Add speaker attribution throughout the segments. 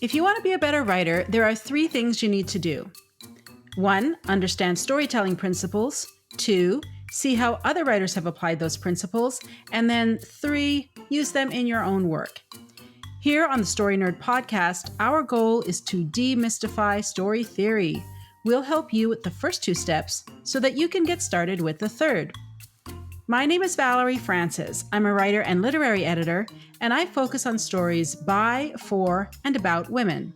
Speaker 1: If you want to be a better writer, there are 3 things you need to do. 1, understand storytelling principles. 2, see how other writers have applied those principles. And then 3, use them in your own work. Here on the Story Nerd podcast, our goal is to demystify story theory. We'll help you with the first 2 steps so that you can get started with the third. My name is Valerie Francis. I'm a writer and literary editor, and I focus on stories by, for, and about women.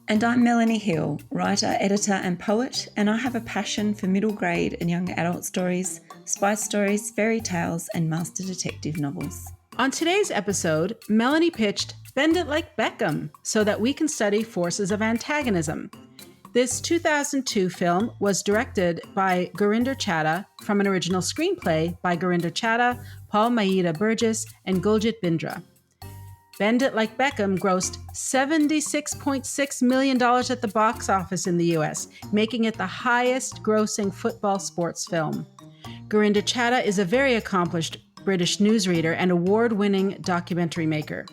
Speaker 2: And I'm Melanie Hill, writer, editor, and poet, and I have a passion for middle grade and young adult stories, spy stories, fairy tales, and master detective novels.
Speaker 1: On today's episode, Melanie pitched Bend It Like Beckham so that we can study forces of antagonism. This 2002 film was directed by Gurinder Chadha from an original screenplay by Gurinder Chadha, Paul Maida Burgess, and Guljit Bindra. Bend It Like Beckham grossed $76.6 million at the box office in the US, making it the highest grossing football sports film. Gurinder Chadha is a very accomplished British newsreader and award-winning documentary maker.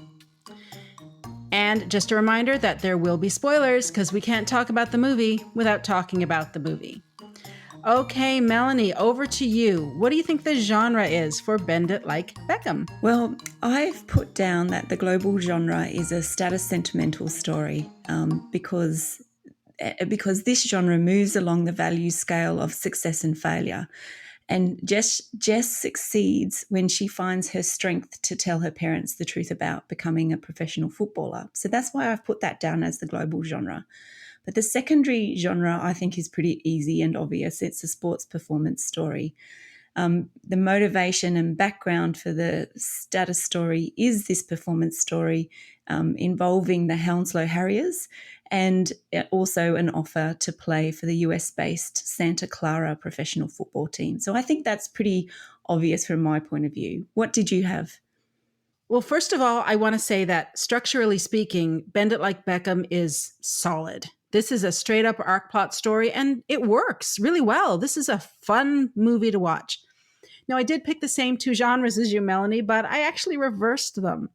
Speaker 1: And just a reminder that there will be spoilers because we can't talk about the movie without talking about the movie. Okay, Melanie, over to you. What do you think the genre is for Bend It Like Beckham?
Speaker 2: Well, I've put down that the global genre is a status sentimental story because this genre moves along the value scale of success and failure. And Jess succeeds when she finds her strength to tell her parents the truth about becoming a professional footballer. So that's why I've put that down as the global genre. But the secondary genre, I think, is pretty easy and obvious. It's a sports performance story. The motivation and background for the status story is this performance story involving the Hounslow Harriers and also an offer to play for the US-based Santa Clara professional football team. So I think that's pretty obvious from my point of view. What did you have?
Speaker 1: Well, first of all, I want to say that structurally speaking, Bend It Like Beckham is solid. This is a straight up arc plot story and it works really well. This is a fun movie to watch. Now, I did pick the same 2 genres as you, Melanie, but I actually reversed them.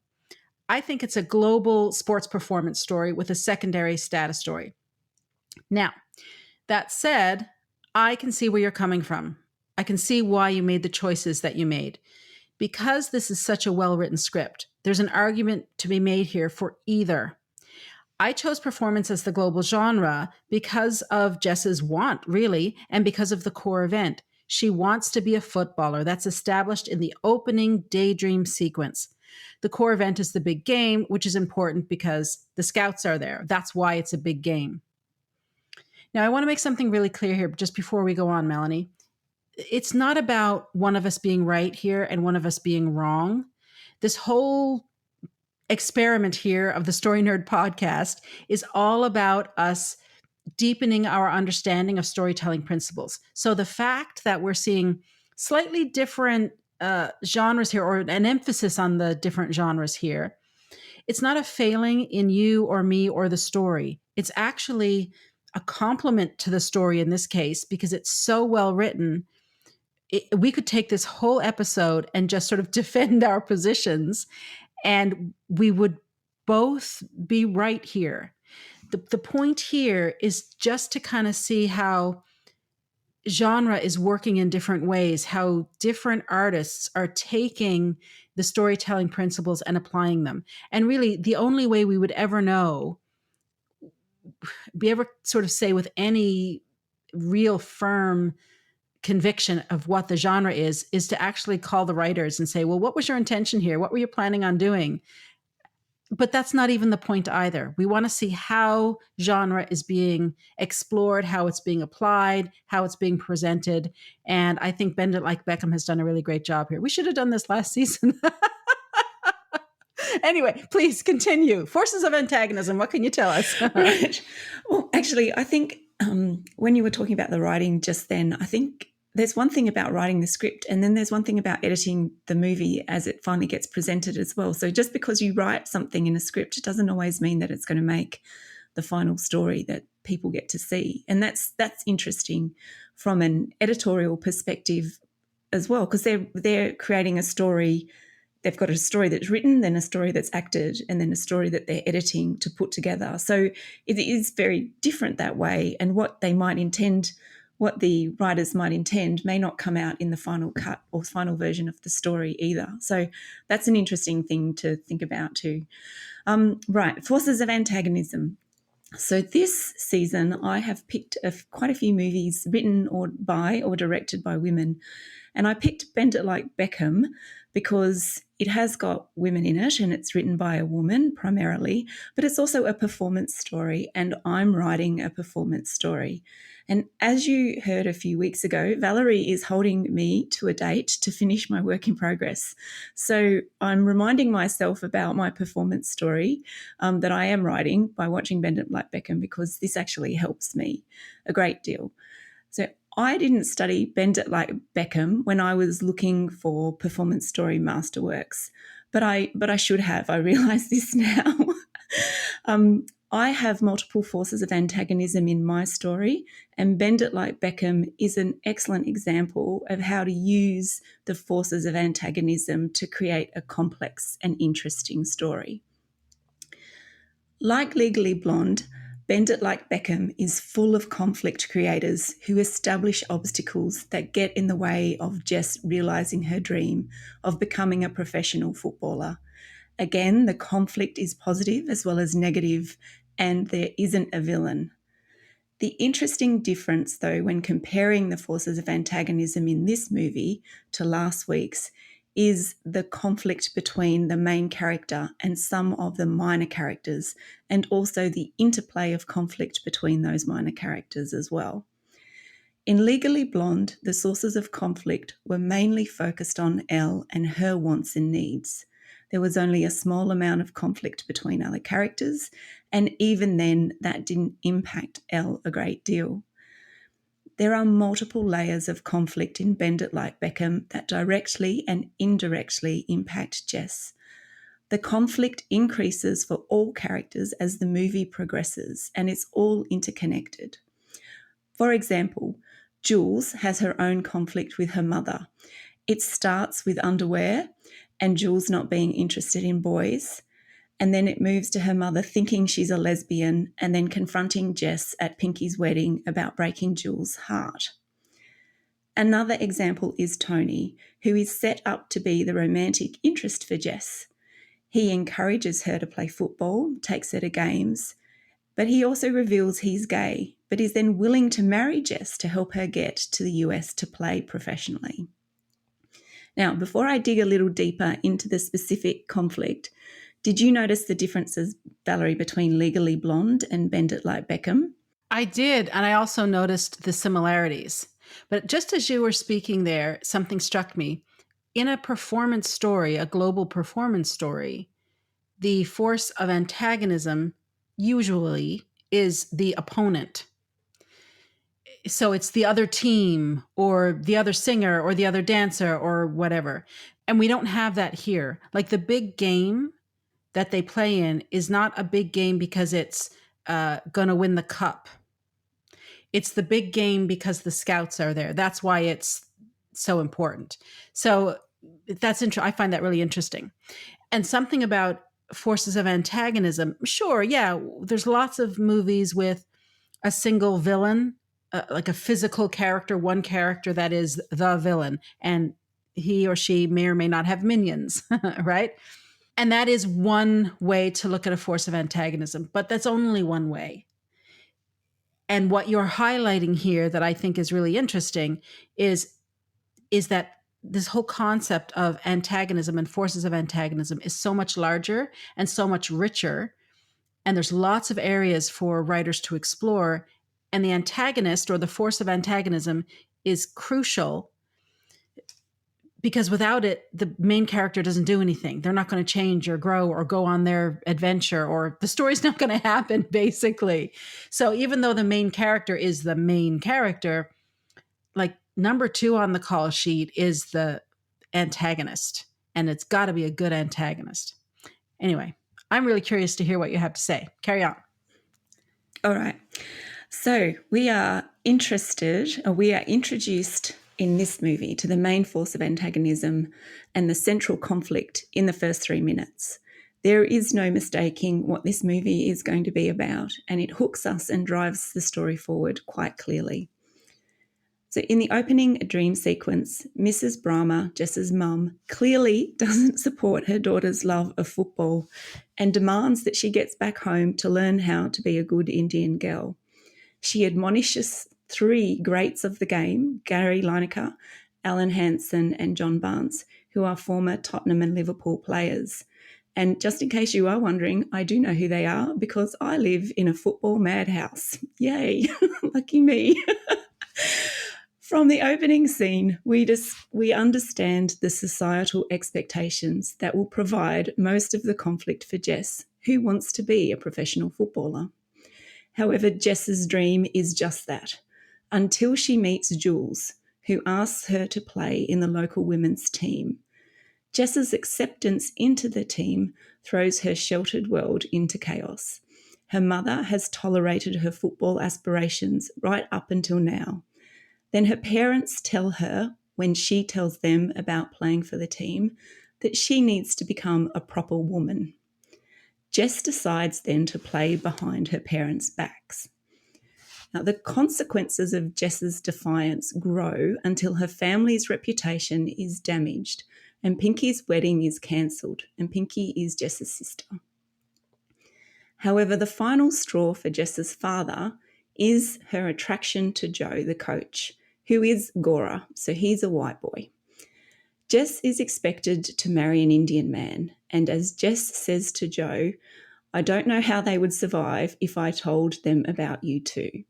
Speaker 1: I think it's a global sports performance story with a secondary status story. Now, that said, I can see where you're coming from. I can see why you made the choices that you made. Because this is such a well-written script, there's an argument to be made here for either. I chose performance as the global genre because of Jess's want, really, and because of the core event. She wants to be a footballer. That's established in the opening daydream sequence. The core event is the big game, which is important because the scouts are there. That's why it's a big game. Now, I want to make something really clear here just before we go on, Melanie. It's not about one of us being right here and one of us being wrong. This whole experiment here of the Story Nerd podcast is all about us deepening our understanding of storytelling principles. So the fact that we're seeing slightly different genres here, or an emphasis on the different genres here, it's not a failing in you or me or the story. It's actually a compliment to the story in this case because it's so well written. We could take this whole episode and just sort of defend our positions, and we would both be right here. The point here is just to kind of see how genre is working in different ways, how different artists are taking the storytelling principles and applying them. And really, the only way we would ever know, be ever sort of say with any real firm conviction of what the genre is to actually call the writers and say, well, what was your intention here? What were you planning on doing? But that's not even the point either. We want to see how genre is being explored, how it's being applied, how it's being presented. And I think Bend It Like Beckham has done a really great job here. We should have done this last season. Anyway, please continue. Forces of antagonism. What can you tell us?
Speaker 2: Right. Well, actually, I think when you were talking about the writing just then, I think there's one thing about writing the script and then there's one thing about editing the movie as it finally gets presented as well. So just because you write something in a script, it doesn't always mean that it's going to make the final story that people get to see. And that's interesting from an editorial perspective as well, because they're creating a story they've got a story that's written, then a story that's acted, and then a story that they're editing to put together. So it is very different that way, and what they might intend, what the writers might intend, may not come out in the final cut or final version of the story either. So that's an interesting thing to think about too. Right, forces of antagonism. So this season, I have picked quite a few movies written or by or directed by women, and I picked Bend It Like Beckham because it has got women in it and it's written by a woman primarily, but it's also a performance story, and I'm writing a performance story. And as you heard a few weeks ago, Valerie is holding me to a date to finish my work in progress. So I'm reminding myself about my performance story that I am writing by watching Bend It Like Beckham, because this actually helps me a great deal. So I didn't study Bend It Like Beckham when I was looking for performance story masterworks, but I should have. I realise this now. I have multiple forces of antagonism in my story, and Bend It Like Beckham is an excellent example of how to use the forces of antagonism to create a complex and interesting story. Like Legally Blonde, Bend It Like Beckham is full of conflict creators who establish obstacles that get in the way of Jess realising her dream of becoming a professional footballer. Again, the conflict is positive as well as negative, and there isn't a villain. The interesting difference, though, when comparing the forces of antagonism in this movie to last week's, is the conflict between the main character and some of the minor characters, and also the interplay of conflict between those minor characters as well. In Legally Blonde, the sources of conflict were mainly focused on Elle and her wants and needs. There was only a small amount of conflict between other characters, and even then, that didn't impact Elle a great deal. There are multiple layers of conflict in Bend It Like Beckham that directly and indirectly impact Jess. The conflict increases for all characters as the movie progresses, and it's all interconnected. For example, Jules has her own conflict with her mother. It starts with underwear and Jules not being interested in boys, and then it moves to her mother thinking she's a lesbian and then confronting Jess at Pinky's wedding about breaking Jules' heart. Another example is Tony, who is set up to be the romantic interest for Jess. He encourages her to play football, takes her to games, but he also reveals he's gay, but is then willing to marry Jess to help her get to the US to play professionally. Now, before I dig a little deeper into the specific conflict, did you notice the differences, Valerie, between Legally Blonde and Bend It Like Beckham?
Speaker 1: I did. And I also noticed the similarities. But just as you were speaking there, something struck me. In a performance story, a global performance story, the force of antagonism usually is the opponent. So it's the other team or the other singer or the other dancer or whatever. And we don't have that here. Like the big game that they play in is not a big game because it's going to win the cup. It's the big game because the scouts are there. That's why it's so important. So that's I find that really interesting. And something about forces of antagonism. Sure, yeah, there's lots of movies with a single villain, like a physical character, one character that is the villain, and he or she may or may not have minions, right? And that is one way to look at a force of antagonism, but that's only one way. And what you're highlighting here that I think is really interesting is that this whole concept of antagonism and forces of antagonism is so much larger and so much richer. And there's lots of areas for writers to explore. And the antagonist or the force of antagonism is crucial because without it, the main character doesn't do anything. They're not going to change or grow or go on their adventure, or the story's not going to happen, basically. So even though the main character is the main character, like number 2 on the call sheet is the antagonist, and it's got to be a good antagonist. Anyway, I'm really curious to hear what you have to say. Carry on.
Speaker 2: All right. So we are introduced in this movie to the main force of antagonism and the central conflict in the first 3 minutes. There is no mistaking what this movie is going to be about, and it hooks us and drives the story forward quite clearly. So in the opening dream sequence, Mrs. Brahma, Jess's mum, clearly doesn't support her daughter's love of football and demands that she gets back home to learn how to be a good Indian girl. She admonishes 3 greats of the game, Gary Lineker, Alan Hansen and John Barnes, who are former Tottenham and Liverpool players. And just in case you are wondering, I do know who they are because I live in a football madhouse. Yay, lucky me. From the opening scene, we understand the societal expectations that will provide most of the conflict for Jess, who wants to be a professional footballer. However, Jess's dream is just that, until she meets Jules, who asks her to play in the local women's team. Jess's acceptance into the team throws her sheltered world into chaos. Her mother has tolerated her football aspirations right up until now. Then her parents tell her, when she tells them about playing for the team, that she needs to become a proper woman. Jess decides then to play behind her parents' backs. Now, the consequences of Jess's defiance grow until her family's reputation is damaged and Pinky's wedding is cancelled, and Pinky is Jess's sister. However, the final straw for Jess's father is her attraction to Joe, the coach, who is Gora, so he's a white boy. Jess is expected to marry an Indian man, and as Jess says to Joe, I don't know how they would survive if I told them about you too.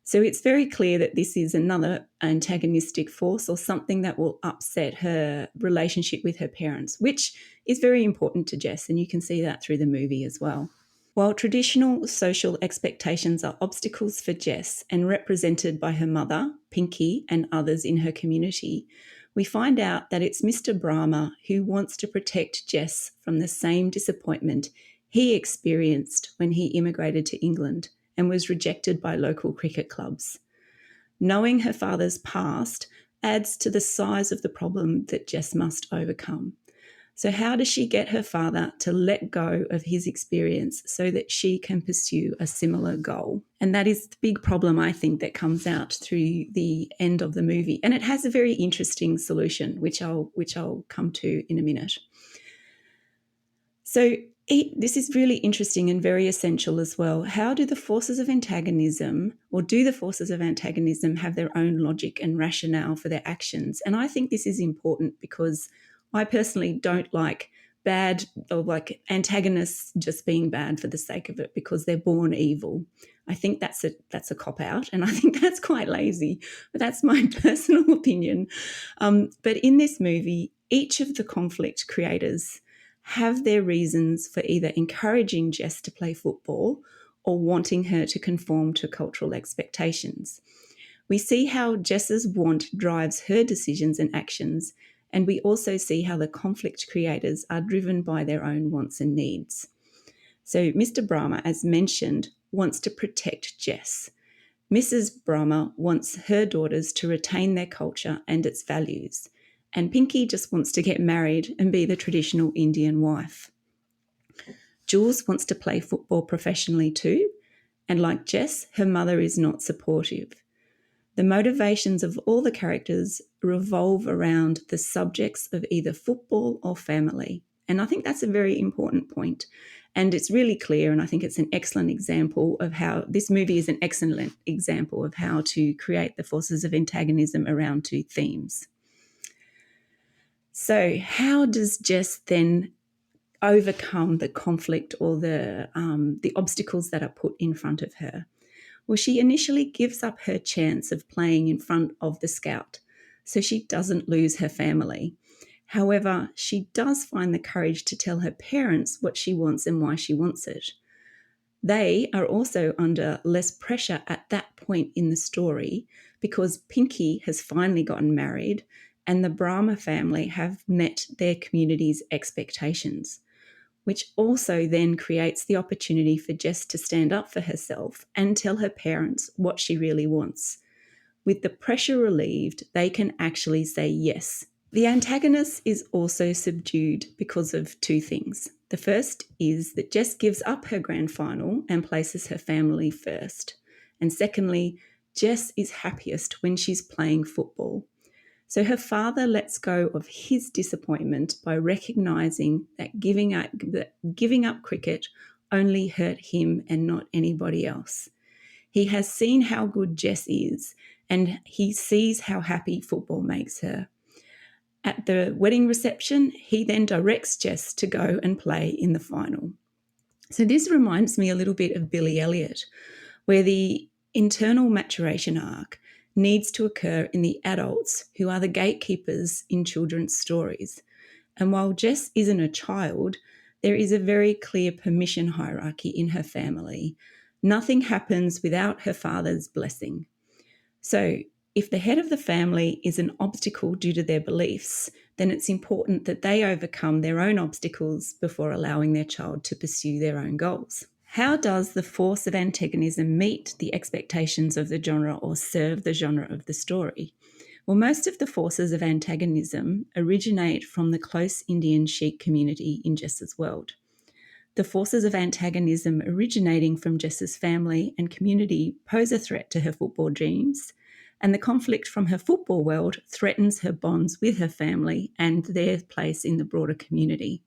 Speaker 2: So it's very clear that this is another antagonistic force or something that will upset her relationship with her parents, which is very important to Jess, and you can see that through the movie as well. While traditional social expectations are obstacles for Jess and represented by her mother, Pinky, and others in her community, we find out that it's Mr. Brahma who wants to protect Jess from the same disappointment he experienced when he immigrated to England and was rejected by local cricket clubs. Knowing her father's past adds to the size of the problem that Jess must overcome. So how does she get her father to let go of his experience so that she can pursue a similar goal? And that is the big problem, I think, that comes out through the end of the movie. And it has a very interesting solution, which I'll come to in a minute. So this is really interesting and very essential as well. How do the forces of antagonism, or do the forces of antagonism have their own logic and rationale for their actions? And I think this is important because I personally don't like bad or like antagonists just being bad for the sake of it because they're born evil. I think that's a cop-out, and I think that's quite lazy, but that's my personal opinion. But in this movie, each of the conflict creators have their reasons for either encouraging Jess to play football or wanting her to conform to cultural expectations. We see how Jess's want drives her decisions and actions, and we also see how the conflict creators are driven by their own wants and needs. So Mr. Brahma, as mentioned, wants to protect Jess. Mrs. Brahma wants her daughters to retain their culture and its values. And Pinky just wants to get married and be the traditional Indian wife. Jules wants to play football professionally too, and like Jess, her mother is not supportive. The motivations of all the characters revolve around the subjects of either football or family. And I think that's a very important point. And it's really clear, and I think it's an excellent example of how this movie is an excellent example of how to create the forces of antagonism around 2 themes. So how does Jess then overcome the conflict or the obstacles that are put in front of her? Well, she initially gives up her chance of playing in front of the scout so she doesn't lose her family. However, she does find the courage to tell her parents what she wants and why she wants it. They are also under less pressure at that point in the story because Pinky has finally gotten married and the Brahma family have met their community's expectations, which also then creates the opportunity for Jess to stand up for herself and tell her parents what she really wants. With the pressure relieved, they can actually say yes. The antagonist is also subdued because of two things. The first is that Jess gives up her grand final and places her family first. And secondly, Jess is happiest when she's playing football. So her father lets go of his disappointment by recognising that giving up cricket only hurt him and not anybody else. He has seen how good Jess is, and he sees how happy football makes her. At the wedding reception, he then directs Jess to go and play in the final. So this reminds me a little bit of Billy Elliot, where the internal maturation arc needs to occur in the adults who are the gatekeepers in children's stories. And while Jess isn't a child, there is a very clear permission hierarchy in her family. Nothing happens without her father's blessing. So if the head of the family is an obstacle due to their beliefs, then it's important that they overcome their own obstacles before allowing their child to pursue their own goals. How does the force of antagonism meet the expectations of the genre or serve the genre of the story? Well, most of the forces of antagonism originate from the close Indian Sikh community in Jess's world. The forces of antagonism originating from Jess's family and community pose a threat to her football dreams, and the conflict from her football world threatens her bonds with her family and their place in the broader community.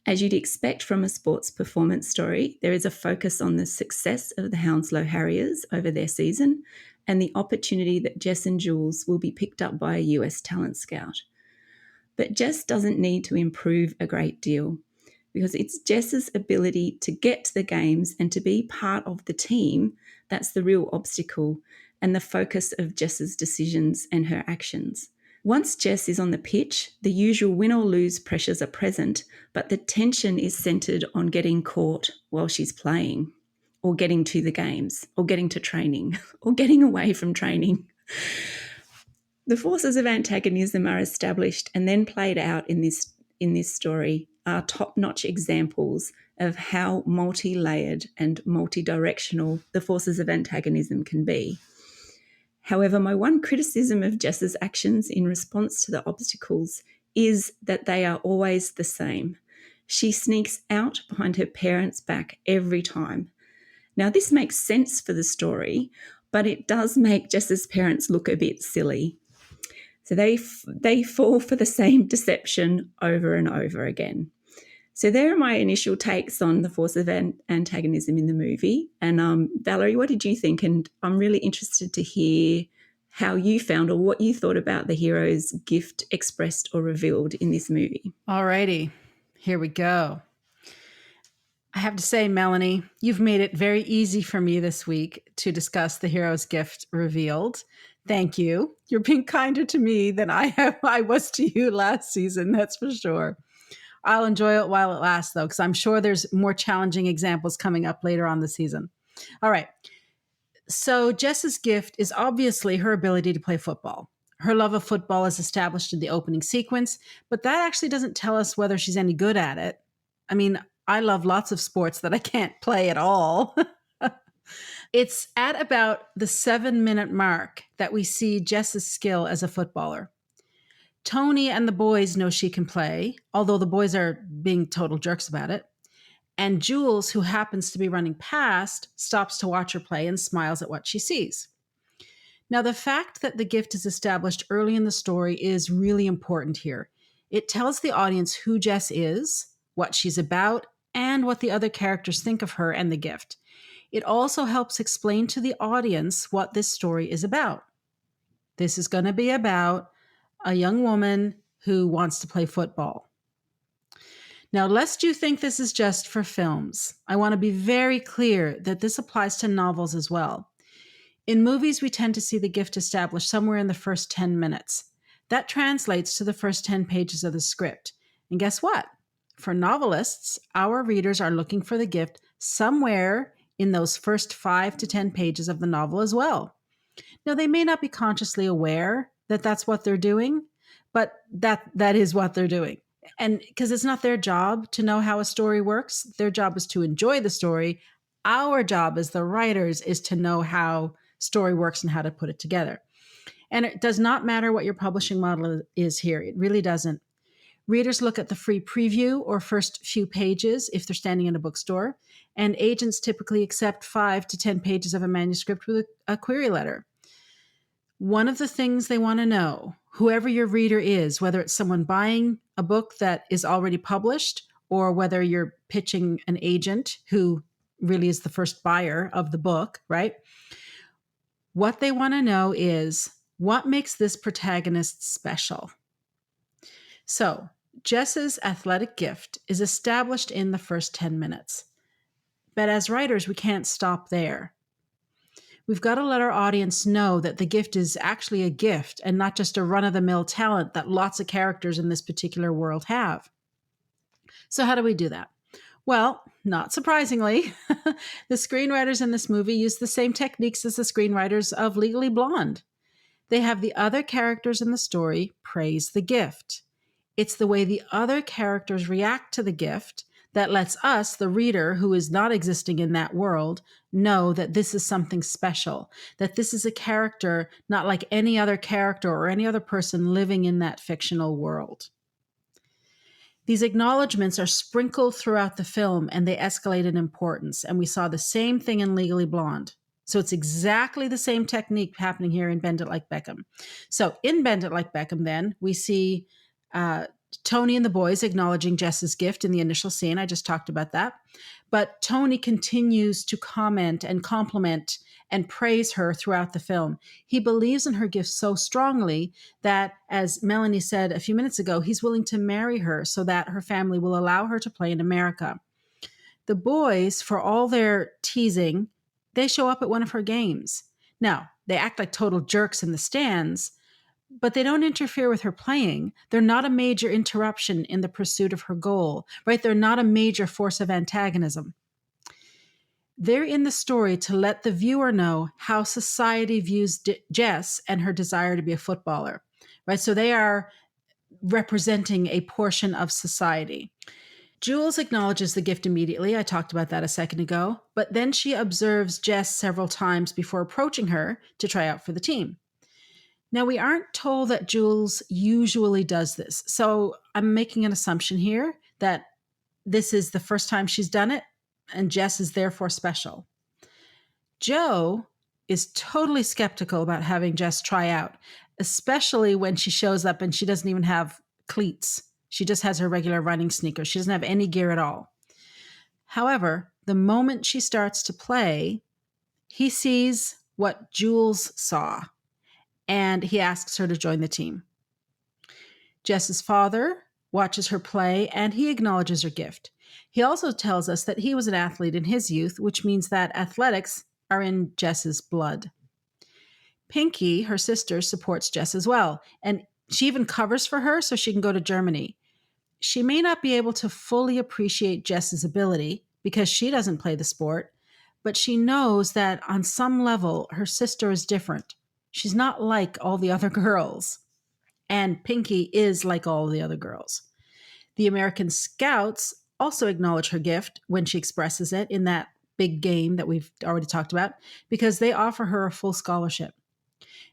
Speaker 2: As you'd expect from a sports performance story, there is a focus on the success of the Hounslow Harriers over their season and the opportunity that Jess and Jules will be picked up by a US talent scout. But Jess doesn't need to improve a great deal, because it's Jess's ability to get to the games and to be part of the team that's the real obstacle and the focus of Jess's decisions and her actions. Once Jess is on the pitch, the usual win or lose pressures are present, but the tension is centred on getting caught while she's playing, or getting to the games, or getting to training, or getting away from training. The forces of antagonism are established and then played out in this story are top-notch examples of how multi-layered and multi-directional the forces of antagonism can be. However, my one criticism of Jess's actions in response to the obstacles is that they are always the same. She sneaks out behind her parents' back every time. Now, this makes sense for the story, but it does make Jess's parents look a bit silly. So they fall for the same deception over and over again. So there are my initial takes on the force of antagonism in the movie. And Valerie, what did you think? And I'm really interested to hear how you found or what you thought about the hero's gift expressed or revealed in this movie.
Speaker 1: All righty, here we go. I have to say, Melanie, you've made it very easy for me this week to discuss the hero's gift revealed. Thank you. You're being kinder to me than I was to you last season, that's for sure. I'll enjoy it while it lasts, though, because I'm sure there's more challenging examples coming up later on the season. All right. So Jess's gift is obviously her ability to play football. Her love of football is established in the opening sequence, but that actually doesn't tell us whether she's any good at it. I mean, I love lots of sports that I can't play at all. It's at about the 7-minute mark that we see Jess's skill as a footballer. Tony and the boys know she can play, although the boys are being total jerks about it. And Jules, who happens to be running past, stops to watch her play and smiles at what she sees. Now, the fact that the gift is established early in the story is really important here. It tells the audience who Jess is, what she's about, and what the other characters think of her and the gift. It also helps explain to the audience what this story is about. This is going to be about a young woman who wants to play football. Now, lest you think this is just for films, I want to be very clear that this applies to novels as well. In movies, we tend to see the gift established somewhere in the first 10 minutes. That translates to the first 10 pages of the script. And guess what? For novelists, our readers are looking for the gift somewhere in those first 5 to 10 pages of the novel as well. Now, they may not be consciously aware that that's what they're doing, but that is what they're doing. And because it's not their job to know how a story works, their job is to enjoy the story. Our job as the writers is to know how story works and how to put it together. And it does not matter what your publishing model is here. It really doesn't. Readers look at the free preview or first few pages if they're standing in a bookstore, and agents typically accept 5 to 10 pages of a manuscript with a query letter. One of the things they want to know, whoever your reader is, whether it's someone buying a book that is already published or whether you're pitching an agent who really is the first buyer of the book, right? What they want to know is what makes this protagonist special. So, Jess's athletic gift is established in the first 10 minutes. But as writers, we can't stop there. We've got to let our audience know that the gift is actually a gift and not just a run-of-the-mill talent that lots of characters in this particular world have. So how do we do that? Well, not surprisingly, the screenwriters in this movie use the same techniques as the screenwriters of Legally Blonde. They have the other characters in the story praise the gift. It's the way the other characters react to the gift that lets us, the reader who is not existing in that world, know that this is something special, that this is a character not like any other character or any other person living in that fictional world. These acknowledgments are sprinkled throughout the film and they escalate in importance. And we saw the same thing in Legally Blonde. So it's exactly the same technique happening here in Bend It Like Beckham. So in Bend It Like Beckham, then, we see Tony and the boys acknowledging Jess's gift in the initial scene. I just talked about that. But Tony continues to comment and compliment and praise her throughout the film. He believes in her gift so strongly that, as Melanie said a few minutes ago, he's willing to marry her so that her family will allow her to play in America. The boys, for all their teasing, they show up at one of her games. Now, they act like total jerks in the stands, but they don't interfere with her playing. They're not a major interruption in the pursuit of her goal, right? They're not a major force of antagonism. They're in the story to let the viewer know how society views Jess and her desire to be a footballer, right? So they are representing a portion of society. Jules acknowledges the gift immediately. I talked about that a second ago, but then she observes Jess several times before approaching her to try out for the team. Now, we aren't told that Jules usually does this, so I'm making an assumption here that this is the first time she's done it, and Jess is therefore special. Joe is totally skeptical about having Jess try out, especially when she shows up and she doesn't even have cleats. She just has her regular running sneakers. She doesn't have any gear at all. However, the moment she starts to play, he sees what Jules saw, and he asks her to join the team. Jess's father watches her play, and he acknowledges her gift. He also tells us that he was an athlete in his youth, which means that athletics are in Jess's blood. Pinky, her sister, supports Jess as well, and she even covers for her so she can go to Germany. She may not be able to fully appreciate Jess's ability because she doesn't play the sport, but she knows that on some level, her sister is different. She's not like all the other girls, and Pinky is like all the other girls. The American Scouts also acknowledge her gift when she expresses it in that big game that we've already talked about, because they offer her a full scholarship.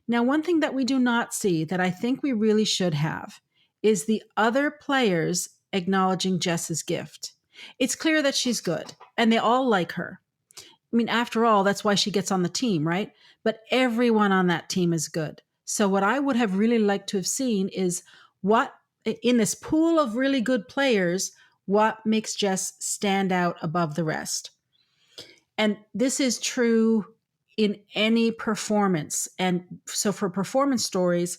Speaker 1: Now, one thing that we do not see that I think we really should have is the other players acknowledging Jess's gift. It's clear that she's good, and they all like her. I mean, after all, that's why she gets on the team, right? But everyone on that team is good. So what I would have really liked to have seen is what, in this pool of really good players, what makes Jess stand out above the rest. And this is true in any performance. And so for performance stories,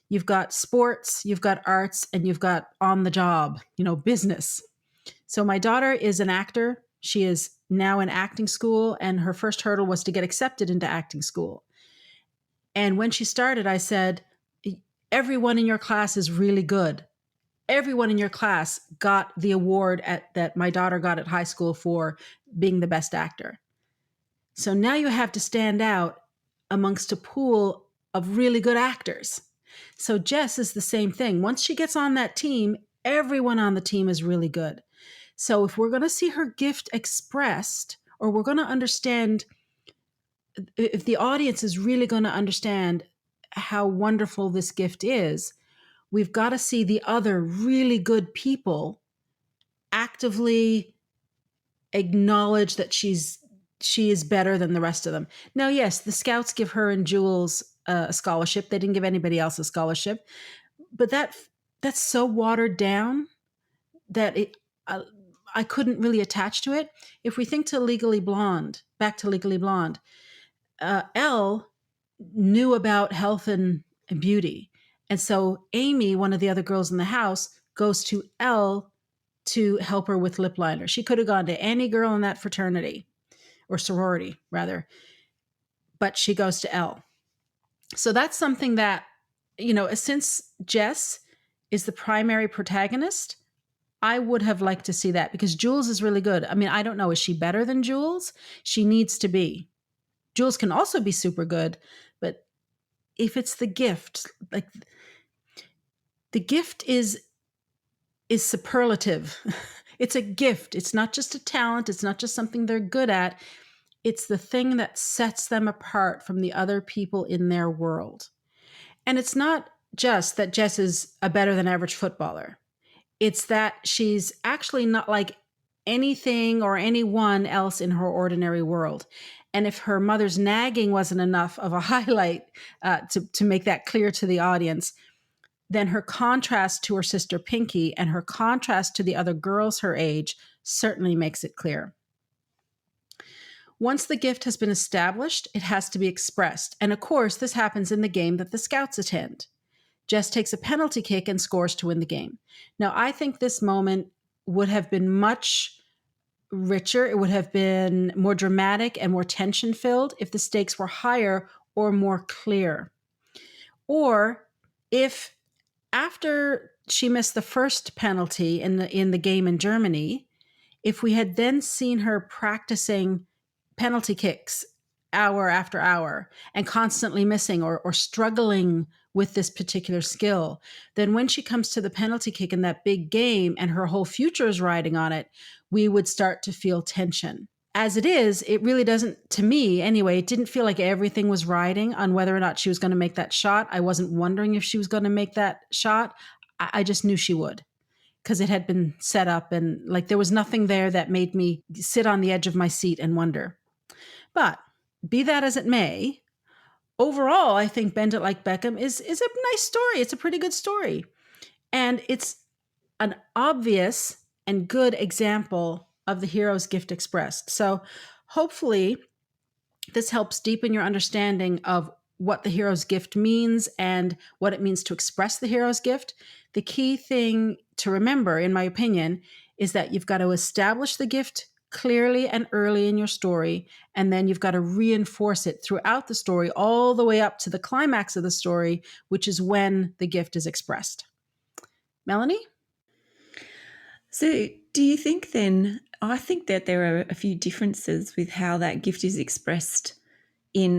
Speaker 1: you've got sports, you've got arts, and you've got on the job, business. So my daughter is an actor. She is now in acting school, and her first hurdle was to get accepted into acting school. And when she started, I said, everyone in your class is really good. Everyone in your class got the award that my daughter got at high school for being the best actor. So now you have to stand out amongst a pool of really good actors. So Jess is the same thing. Once she gets on that team, everyone on the team is really good. So if we're going to see her gift expressed, or we're going to understand if the audience is really going to understand how wonderful this gift is, we've got to see the other really good people actively acknowledge that she is better than the rest of them. Now, yes, the scouts give her and Jules a scholarship. They didn't give anybody else a scholarship, but that's so watered down that I couldn't really attach to it. If we think to Legally Blonde, back to Legally Blonde, Elle knew about health and beauty. And so Amy, one of the other girls in the house, goes to Elle to help her with lip liner. She could have gone to any girl in that fraternity or sorority, rather, but she goes to Elle. So that's something that, since Jess is the primary protagonist, I would have liked to see that because Jules is really good. I mean, I don't know. Is she better than Jules? She needs to be. Jules can also be super good, but if it's the gift, like the gift is superlative. It's a gift. It's not just a talent. It's not just something they're good at. It's the thing that sets them apart from the other people in their world. And it's not just that Jess is a better than average footballer. It's that she's actually not like anything or anyone else in her ordinary world. And if her mother's nagging wasn't enough of a highlight to make that clear to the audience, then her contrast to her sister Pinky and her contrast to the other girls her age certainly makes it clear. Once the gift has been established, it has to be expressed. And of course, this happens in the game that the scouts attend. Jess takes a penalty kick and scores to win the game. Now, I think this moment would have been much richer. It would have been more dramatic and more tension filled if the stakes were higher or more clear. Or if after she missed the first penalty in the game in Germany, if we had then seen her practicing penalty kicks hour after hour and constantly missing or struggling with this particular skill, then when she comes to the penalty kick in that big game and her whole future is riding on it, we would start to feel tension. As it is, it really doesn't, to me anyway, it didn't feel like everything was riding on whether or not she was going to make that shot. I wasn't wondering if she was going to make that shot. I just knew she would because it had been set up and like there was nothing there that made me sit on the edge of my seat and wonder. But be that as it may, overall, I think Bend It Like Beckham is a nice story. It's a pretty good story. And it's an obvious and good example of the hero's gift expressed. So hopefully this helps deepen your understanding of what the hero's gift means and what it means to express the hero's gift. The key thing to remember, in my opinion, is that you've got to establish the gift clearly and early in your story, and then you've got to reinforce it throughout the story all the way up to the climax of the story, which is when the gift is expressed. Melanie?
Speaker 2: So, do you think then? I think that there are a few differences with how that gift is expressed in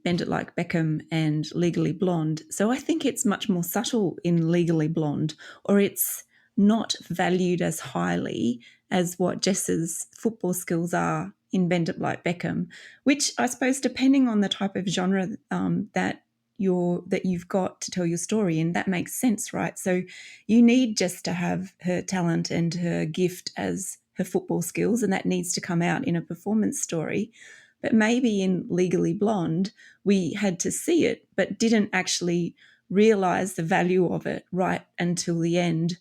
Speaker 2: Bend It Like Beckham and Legally Blonde. So, I think it's much more subtle in Legally Blonde, or it's not valued as highly as what Jess's football skills are in Bend It Like Beckham, which I suppose, depending on the type of genre that you've got to tell your story, and that makes sense, right? So you need Jess to have her talent and her gift as her football skills, and that needs to come out in a performance story. But maybe in Legally Blonde, we had to see it, but didn't actually realize the value of it right until the end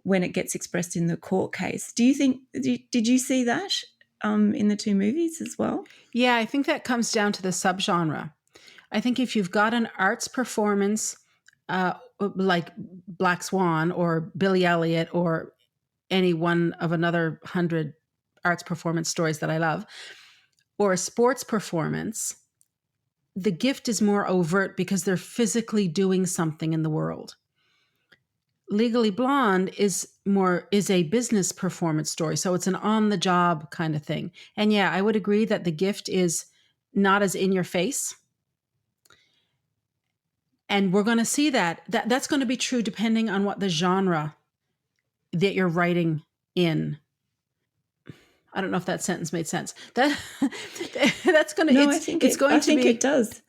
Speaker 2: when it gets expressed in the court case. Do you think, did you see that in the two movies as well?
Speaker 1: Yeah, I think that comes down to the subgenre. I think if you've got an arts performance like Black Swan or Billy Elliot or any one of another 100 arts performance stories that I love, or a sports performance, the gift is more overt because they're physically doing something in the world. Legally Blonde is a business performance story. So it's an on the job kind of thing. And yeah, I would agree that the gift is not as in your face. And we're going to see that's going to be true depending on what the genre that you're writing in. I don't know if that sentence made sense. That that's gonna
Speaker 2: No,
Speaker 1: it's going
Speaker 2: I
Speaker 1: to
Speaker 2: think it
Speaker 1: be.
Speaker 2: does.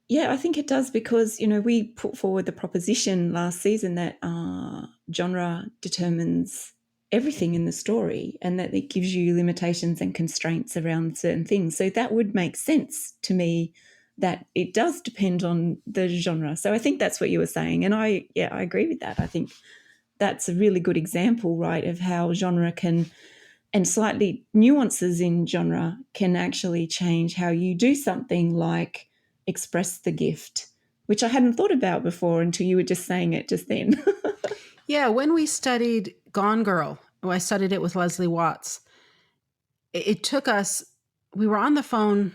Speaker 2: Yeah, I think it does because, we put forward the proposition last season that genre determines everything in the story and that it gives you limitations and constraints around certain things. So that would make sense to me that it does depend on the genre. So I think that's what you were saying. And I agree with that. I think that's a really good example, right, of how genre can, and slightly nuances in genre can actually change how you do something like express the gift, which I hadn't thought about before until you were just saying it just then.
Speaker 1: Yeah, when we studied Gone Girl, I studied it with Leslie Watts. It took us. We were on the phone.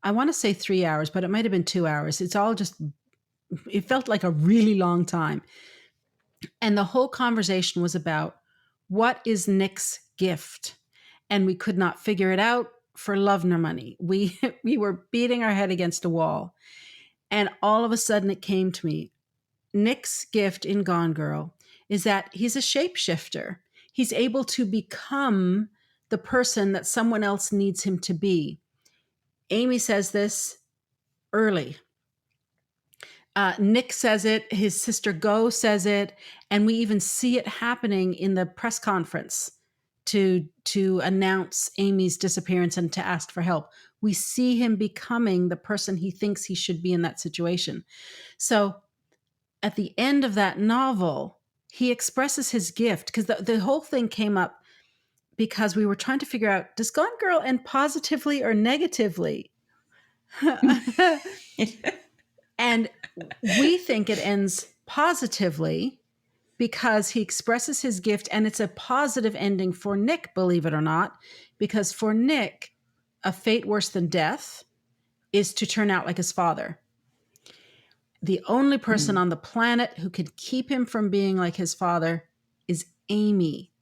Speaker 1: I want to say 3 hours, but it might have been 2 hours. It's all just. It felt like a really long time, and the whole conversation was about what is Nick's gift, and we could not figure it out for love nor money. We we were beating our head against a wall, and all of a sudden it came to me. Nick's gift in Gone Girl is that he's a shapeshifter. He's able to become the person that someone else needs him to be. Amy says this early. Nick says it, his sister Go says it, and we even see it happening in the press conference to announce Amy's disappearance and to ask for help. We see him becoming the person he thinks he should be in that situation. So at the end of that novel, he expresses his gift because the whole thing came up because we were trying to figure out, does Gone Girl end positively or negatively? And we think it ends positively because he expresses his gift, and it's a positive ending for Nick, believe it or not, because for Nick, a fate worse than death is to turn out like his father. The only person on the planet who could keep him from being like his father is Amy,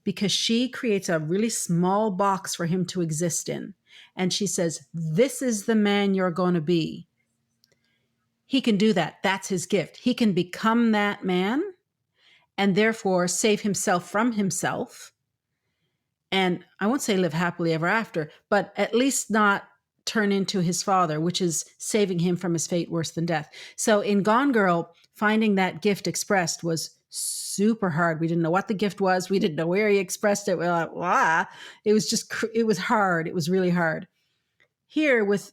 Speaker 1: because she creates a really small box for him to exist in. And she says, "This is the man you're going to be." He can do that. That's his gift. He can become that man and therefore save himself from himself. And I won't say live happily ever after, but at least not turn into his father, which is saving him from his fate worse than death. So in Gone Girl, finding that gift expressed was super hard. We didn't know what the gift was. We didn't know where he expressed it. We're like, wow. It was just, it was hard. It was really hard. Here with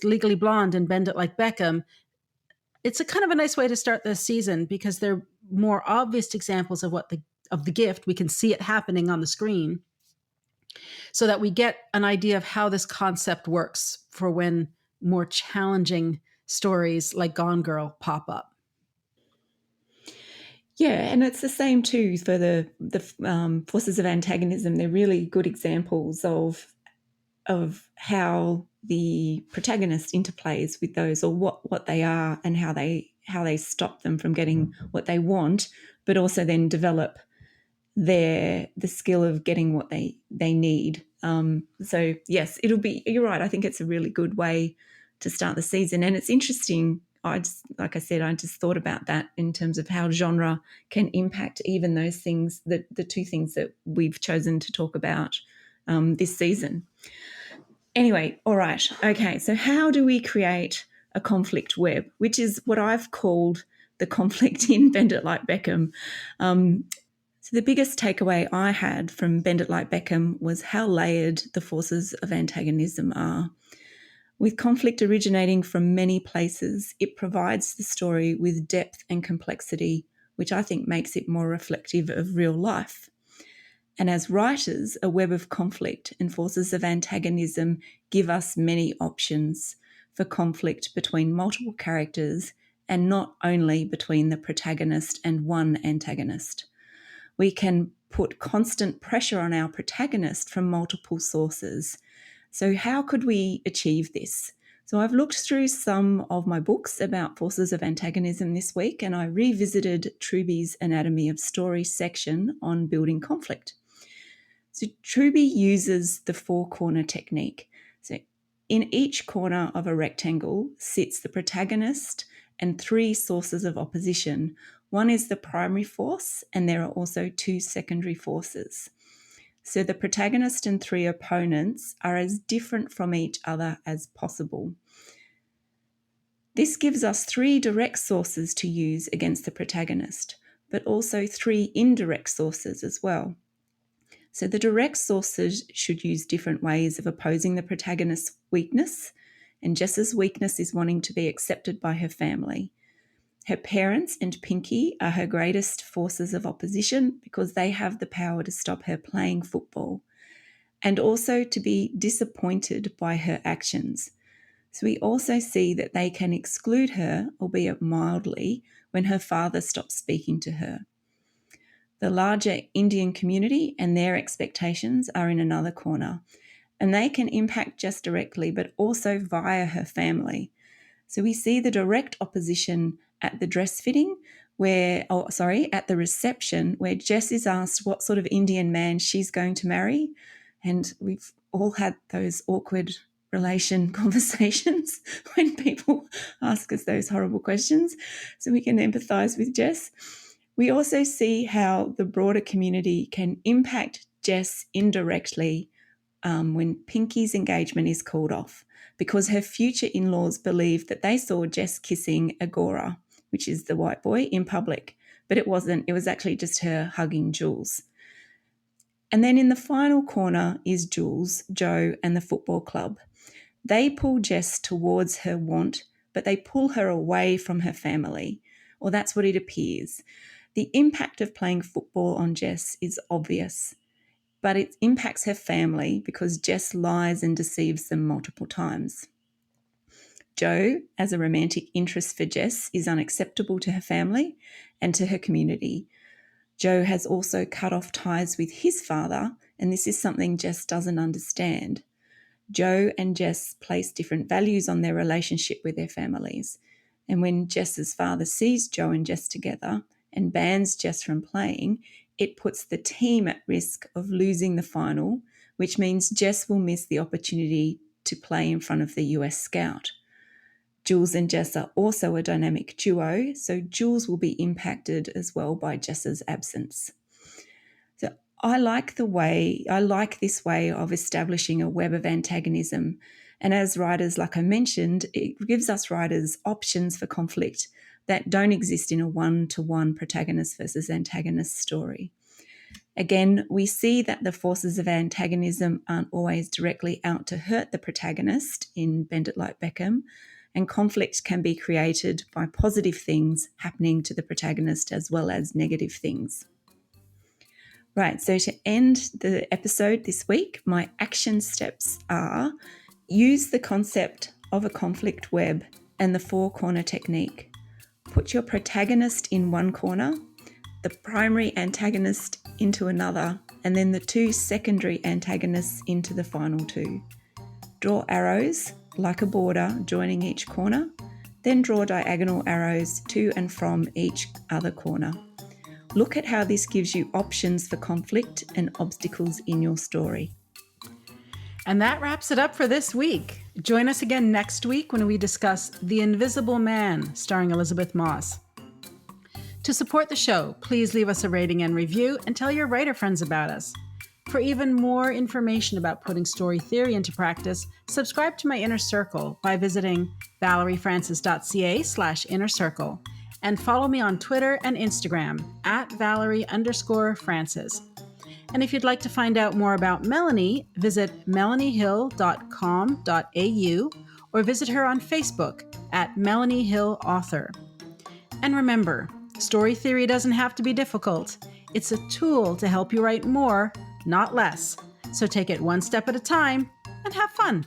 Speaker 1: Legally Blonde and Bend It Like Beckham, it's a kind of a nice way to start this season because they're more obvious examples of what the gift. We can see it happening on the screen so that we get an idea of how this concept works for when more challenging stories like Gone Girl pop up.
Speaker 2: Yeah, and it's the same too for the forces of antagonism. They're really good examples of how the protagonist interplays with those, or what they are, and how they stop them from getting what they want, but also then develop the skill of getting what they need. So yes, it'll be. You're right. I think it's a really good way to start the season, and it's interesting. Like I said, I just thought about that in terms of how genre can impact even those things. The two things that we've chosen to talk about this season. Anyway, all right. Okay, so how do we create a conflict web, which is what I've called the conflict in Bend It Like Beckham. So the biggest takeaway I had from Bend It Like Beckham was how layered the forces of antagonism are. With conflict originating from many places, it provides the story with depth and complexity, which I think makes it more reflective of real life. And as writers, a web of conflict and forces of antagonism give us many options for conflict between multiple characters and not only between the protagonist and one antagonist. We can put constant pressure on our protagonist from multiple sources. So how could we achieve this? So I've looked through some of my books about forces of antagonism this week, and I revisited Truby's Anatomy of Story section on building conflict. So Truby uses the four-corner technique. So in each corner of a rectangle sits the protagonist and three sources of opposition. One is the primary force, and there are also two secondary forces. So the protagonist and three opponents are as different from each other as possible. This gives us three direct sources to use against the protagonist, but also three indirect sources as well. So the direct sources should use different ways of opposing the protagonist's weakness, and Jess's weakness is wanting to be accepted by her family. Her parents and Pinky are her greatest forces of opposition because they have the power to stop her playing football, and also to be disappointed by her actions. So we also see that they can exclude her, albeit mildly, when her father stops speaking to her. The larger Indian community and their expectations are in another corner, and they can impact Jess directly, but also via her family. So we see the direct opposition at the dress fitting, at the reception, where Jess is asked what sort of Indian man she's going to marry. And we've all had those awkward relation conversations when people ask us those horrible questions, so we can empathize with Jess. We also see how the broader community can impact Jess indirectly when Pinky's engagement is called off, because her future in-laws believe that they saw Jess kissing Agora, which is the white boy, in public, but it wasn't. It was actually just her hugging Jules. And then in the final corner is Jules, Joe, and the football club. They pull Jess towards her want, but they pull her away from her family, or that's what it appears. The impact of playing football on Jess is obvious, but it impacts her family because Jess lies and deceives them multiple times. Joe, as a romantic interest for Jess, is unacceptable to her family and to her community. Joe has also cut off ties with his father, and this is something Jess doesn't understand. Joe and Jess place different values on their relationship with their families. And when Jess's father sees Joe and Jess together and bans Jess from playing, it puts the team at risk of losing the final, which means Jess will miss the opportunity to play in front of the US scout. Jules and Jess are also a dynamic duo, so Jules will be impacted as well by Jess's absence. So I like this way of establishing a web of antagonism. And as writers, like I mentioned, it gives us writers options for conflict that don't exist in a one-to-one protagonist versus antagonist story. Again, we see that the forces of antagonism aren't always directly out to hurt the protagonist in Bend It Like Beckham, and conflict can be created by positive things happening to the protagonist as well as negative things. Right, so to end the episode this week, my action steps are: use the concept of a conflict web and the four-corner technique. Put your protagonist in one corner, the primary antagonist into another, and then the two secondary antagonists into the final two. Draw arrows like a border joining each corner, then draw diagonal arrows to and from each other corner. Look at how this gives you options for conflict and obstacles in your story.
Speaker 1: And that wraps it up for this week. Join us again next week when we discuss The Invisible Man, starring Elizabeth Moss. To support the show, please leave us a rating and review and tell your writer friends about us. For even more information about putting story theory into practice, subscribe to my Inner Circle by visiting valeriefrancis.ca/inner circle and follow me on Twitter and Instagram @Valerie_Francis. And if you'd like to find out more about Melanie, visit melaniehill.com.au or visit her on Facebook @MelanieHillAuthor. And remember, story theory doesn't have to be difficult. It's a tool to help you write more, not less. So take it one step at a time and have fun.